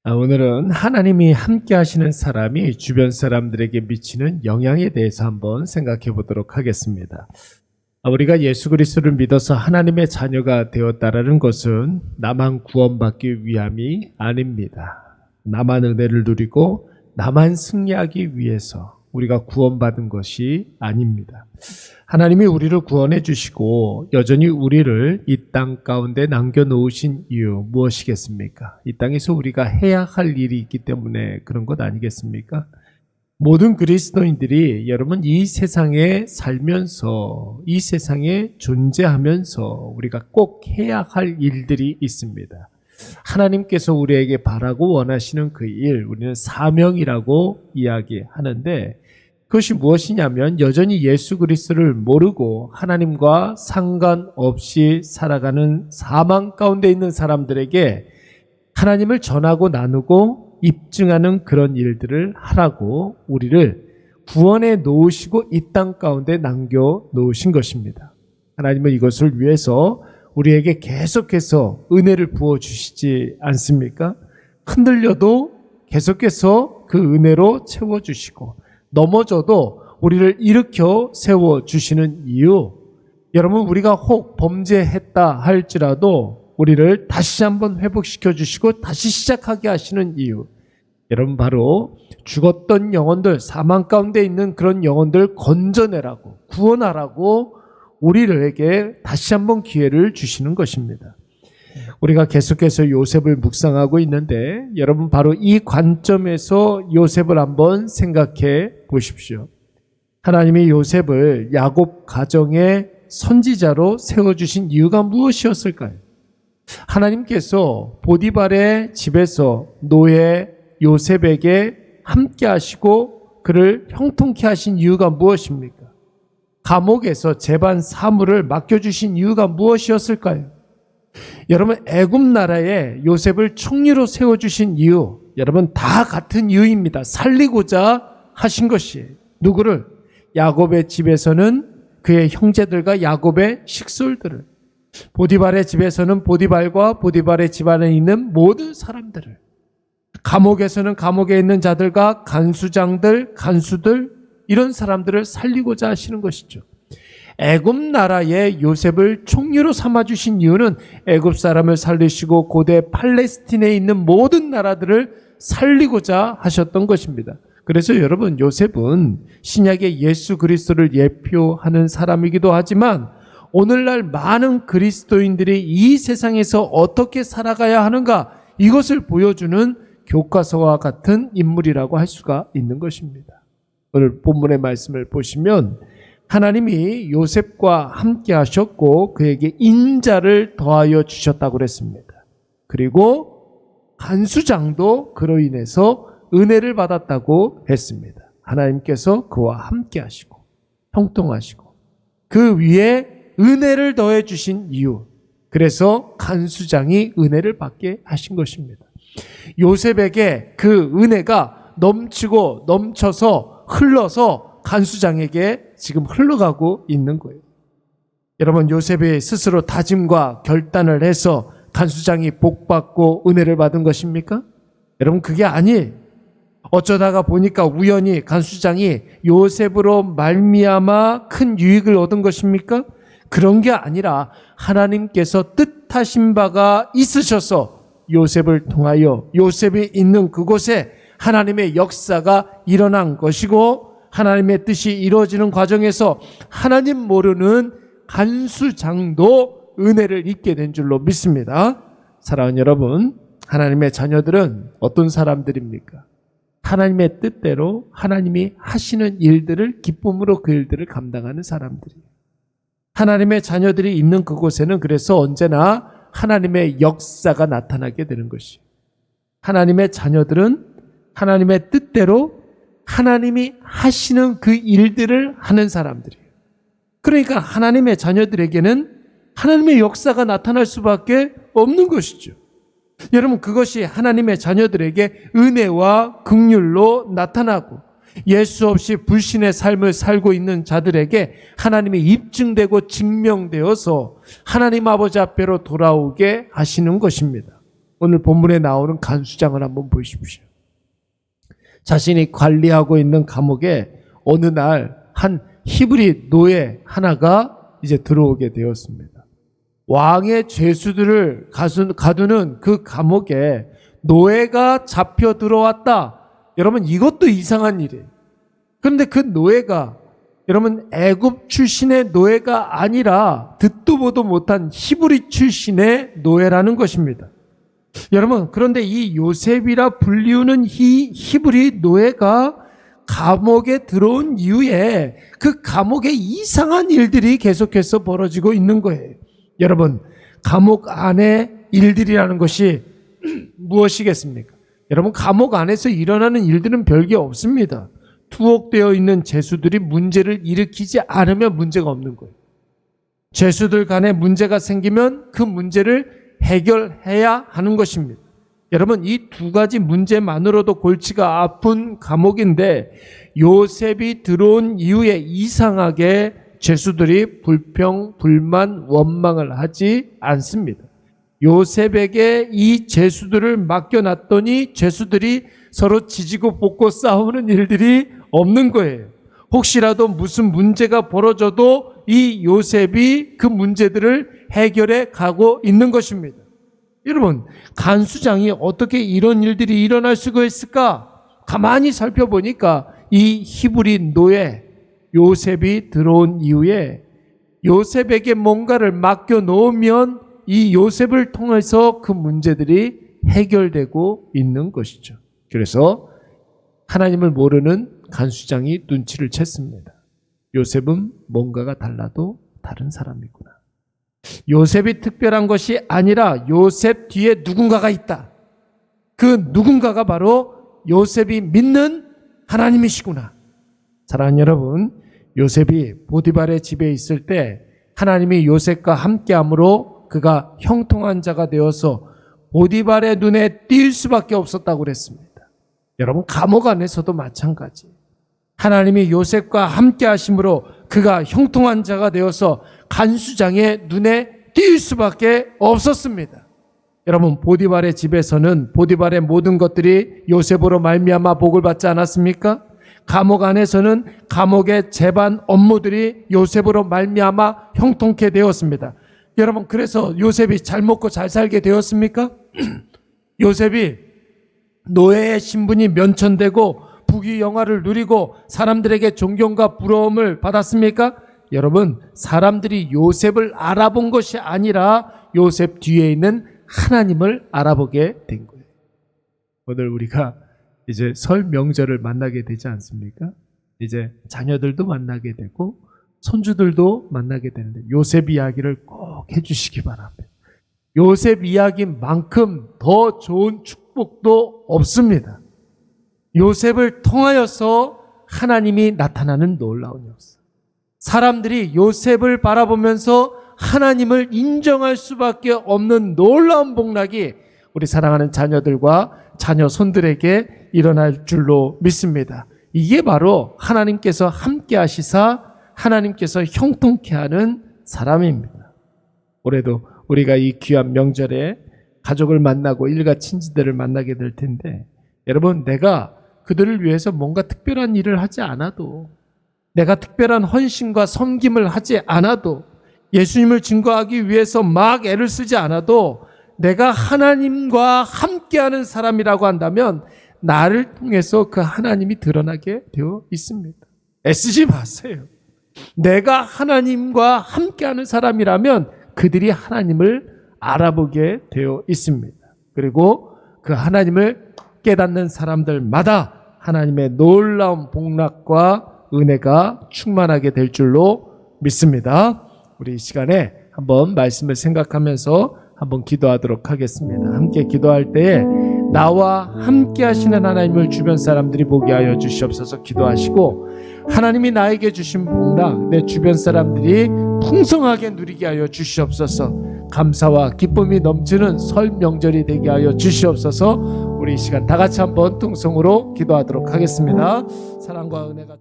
오늘은 하나님이 함께 하시는 사람이 주변 사람들에게 미치는 영향에 대해서 한번 생각해 보도록 하겠습니다. 우리가 예수 그리스도를 믿어서 하나님의 자녀가 되었다라는 것은 나만 구원받기 위함이 아닙니다. 나만 은혜를 누리고 나만 승리하기 위해서 우리가 구원받은 것이 아닙니다. 하나님이 우리를 구원해 주시고 여전히 우리를 이 땅 가운데 남겨놓으신 이유 무엇이겠습니까? 이 땅에서 우리가 해야 할 일이 있기 때문에 그런 것 아니겠습니까? 모든 그리스도인들이 여러분 이 세상에 살면서 이 세상에 존재하면서 우리가 꼭 해야 할 일들이 있습니다. 하나님께서 우리에게 바라고 원하시는 그 일, 우리는 사명이라고 이야기하는데 그것이 무엇이냐면 여전히 예수 그리스도를 모르고 하나님과 상관없이 살아가는 사망 가운데 있는 사람들에게 하나님을 전하고 나누고 입증하는 그런 일들을 하라고 우리를 구원해 놓으시고 이 땅 가운데 남겨 놓으신 것입니다. 하나님은 이것을 위해서 우리에게 계속해서 은혜를 부어주시지 않습니까? 흔들려도 계속해서 그 은혜로 채워주시고 넘어져도 우리를 일으켜 세워주시는 이유, 여러분 우리가 혹 범죄했다 할지라도 우리를 다시 한번 회복시켜 주시고 다시 시작하게 하시는 이유, 여러분 바로 죽었던 영혼들, 사망 가운데 있는 그런 영혼들 건져내라고 구원하라고 우리에게 다시 한번 기회를 주시는 것입니다. 우리가 계속해서 요셉을 묵상하고 있는데 여러분 바로 이 관점에서 요셉을 한번 생각해 보십시오. 하나님이 요셉을 야곱 가정의 선지자로 세워주신 이유가 무엇이었을까요? 하나님께서 보디발의 집에서 노예 요셉에게 함께 하시고 그를 형통케 하신 이유가 무엇입니까? 감옥에서 재반 사무를 맡겨주신 이유가 무엇이었을까요? 여러분 애굽 나라에 요셉을 총리로 세워주신 이유, 여러분 다 같은 이유입니다. 살리고자 하신 것이 누구를? 야곱의 집에서는 그의 형제들과 야곱의 식솔들을, 보디발의 집에서는 보디발과 보디발의 집안에 있는 모든 사람들을, 감옥에서는 감옥에 있는 자들과 간수장들, 간수들, 이런 사람들을 살리고자 하시는 것이죠. 애굽 나라의 요셉을 총리로 삼아주신 이유는 애굽 사람을 살리시고 고대 팔레스틴에 있는 모든 나라들을 살리고자 하셨던 것입니다. 그래서 여러분 요셉은 신약의 예수 그리스도를 예표하는 사람이기도 하지만 오늘날 많은 그리스도인들이 이 세상에서 어떻게 살아가야 하는가, 이것을 보여주는 교과서와 같은 인물이라고 할 수가 있는 것입니다. 오늘 본문의 말씀을 보시면 하나님이 요셉과 함께 하셨고 그에게 인자를 더하여 주셨다고 그랬습니다. 그리고 간수장도 그로 인해서 은혜를 받았다고 했습니다. 하나님께서 그와 함께 하시고 형통하시고 그 위에 은혜를 더해 주신 이유, 그래서 간수장이 은혜를 받게 하신 것입니다. 요셉에게 그 은혜가 넘치고 넘쳐서 흘러서 간수장에게 지금 흘러가고 있는 거예요. 여러분 요셉이 스스로 다짐과 결단을 해서 간수장이 복받고 은혜를 받은 것입니까? 여러분 그게 아니에요. 어쩌다가 보니까 우연히 간수장이 요셉으로 말미암아 큰 유익을 얻은 것입니까? 그런 게 아니라 하나님께서 뜻하신 바가 있으셔서 요셉을 통하여 요셉이 있는 그곳에 하나님의 역사가 일어난 것이고, 하나님의 뜻이 이루어지는 과정에서 하나님 모르는 간수장도 은혜를 입게 된 줄로 믿습니다. 사랑하는 여러분, 하나님의 자녀들은 어떤 사람들입니까? 하나님의 뜻대로 하나님이 하시는 일들을 기쁨으로 그 일들을 감당하는 사람들이에요. 하나님의 자녀들이 있는 그곳에는 그래서 언제나 하나님의 역사가 나타나게 되는 것이에요. 하나님의 자녀들은 하나님의 뜻대로 하나님이 하시는 그 일들을 하는 사람들이에요. 그러니까 하나님의 자녀들에게는 하나님의 역사가 나타날 수밖에 없는 것이죠. 여러분 그것이 하나님의 자녀들에게 은혜와 긍휼로 나타나고 예수 없이 불신의 삶을 살고 있는 자들에게 하나님이 입증되고 증명되어서 하나님 아버지 앞에로 돌아오게 하시는 것입니다. 오늘 본문에 나오는 간수장을 한번 보십시오. 자신이 관리하고 있는 감옥에 어느 날 한 히브리 노예 하나가 이제 들어오게 되었습니다. 왕의 죄수들을 가두는 그 감옥에 노예가 잡혀 들어왔다. 여러분, 이것도 이상한 일이에요. 그런데 그 노예가 여러분 애굽 출신의 노예가 아니라 듣도 보도 못한 히브리 출신의 노예라는 것입니다. 여러분, 그런데 이 요셉이라 불리우는 이 히브리 노예가 감옥에 들어온 이후에 그 감옥에 이상한 일들이 계속해서 벌어지고 있는 거예요. 여러분, 감옥 안의 일들이라는 것이 무엇이겠습니까? 여러분, 감옥 안에서 일어나는 일들은 별게 없습니다. 투옥되어 있는 죄수들이 문제를 일으키지 않으면 문제가 없는 거예요. 죄수들 간에 문제가 생기면 그 문제를 해결해야 하는 것입니다. 여러분, 이 두 가지 문제만으로도 골치가 아픈 감옥인데 요셉이 들어온 이후에 이상하게 죄수들이 불평, 불만, 원망을 하지 않습니다. 요셉에게 이 죄수들을 맡겨놨더니 죄수들이 서로 지지고 볶고 싸우는 일들이 없는 거예요. 혹시라도 무슨 문제가 벌어져도 이 요셉이 그 문제들을 해결해 가고 있는 것입니다. 여러분, 간수장이 어떻게 이런 일들이 일어날 수가 있을까? 가만히 살펴보니까 이 히브리 노예 요셉이 들어온 이후에 요셉에게 뭔가를 맡겨놓으면 이 요셉을 통해서 그 문제들이 해결되고 있는 것이죠. 그래서 하나님을 모르는 간수장이 눈치를 챘습니다. 요셉은 뭔가가 달라도 다른 사람이구나. 요셉이 특별한 것이 아니라 요셉 뒤에 누군가가 있다. 그 누군가가 바로 요셉이 믿는 하나님이시구나. 사랑하는 여러분, 요셉이 보디발의 집에 있을 때 하나님이 요셉과 함께함으로 그가 형통한 자가 되어서 보디발의 눈에 띌 수밖에 없었다고 그랬습니다. 여러분, 감옥 안에서도 마찬가지. 하나님이 요셉과 함께 하심으로 그가 형통한 자가 되어서 간수장의 눈에 띌 수밖에 없었습니다. 여러분, 보디발의 집에서는 보디발의 모든 것들이 요셉으로 말미암아 복을 받지 않았습니까? 감옥 안에서는 감옥의 재반 업무들이 요셉으로 말미암아 형통케 되었습니다. 여러분, 그래서 요셉이 잘 먹고 잘 살게 되었습니까? 요셉이 노예의 신분이 면천되고 부귀영화를 누리고 사람들에게 존경과 부러움을 받았습니까? 여러분, 사람들이 요셉을 알아본 것이 아니라 요셉 뒤에 있는 하나님을 알아보게 된 거예요. 오늘 우리가 이제 설 명절을 만나게 되지 않습니까? 이제 자녀들도 만나게 되고 손주들도 만나게 되는데 요셉 이야기를 꼭 해주시기 바랍니다. 요셉 이야기만큼 더 좋은 축복도 없습니다. 요셉을 통하여서 하나님이 나타나는 놀라운 역사. 사람들이 요셉을 바라보면서 하나님을 인정할 수밖에 없는 놀라운 복락이 우리 사랑하는 자녀들과 자녀 손들에게 일어날 줄로 믿습니다. 이게 바로 하나님께서 함께 하시사 하나님께서 형통케 하는 사람입니다. 올해도 우리가 이 귀한 명절에 가족을 만나고 일가 친지들을 만나게 될 텐데, 여러분, 내가 그들을 위해서 뭔가 특별한 일을 하지 않아도, 내가 특별한 헌신과 섬김을 하지 않아도, 예수님을 증거하기 위해서 막 애를 쓰지 않아도 내가 하나님과 함께하는 사람이라고 한다면 나를 통해서 그 하나님이 드러나게 되어 있습니다. 애쓰지 마세요. 내가 하나님과 함께하는 사람이라면 그들이 하나님을 알아보게 되어 있습니다. 그리고 그 하나님을 깨닫는 사람들마다 하나님의 놀라운 복락과 은혜가 충만하게 될 줄로 믿습니다. 우리 이 시간에 한번 말씀을 생각하면서 한번 기도하도록 하겠습니다. 함께 기도할 때에 나와 함께 하시는 하나님을 주변 사람들이 보게 하여 주시옵소서 기도하시고, 하나님이 나에게 주신 복락 내 주변 사람들이 풍성하게 누리게 하여 주시옵소서. 감사와 기쁨이 넘치는 설 명절이 되게 하여 주시옵소서. 우리 이 시간 다 같이 한번 통성으로 기도하도록 하겠습니다. 사랑과 은혜가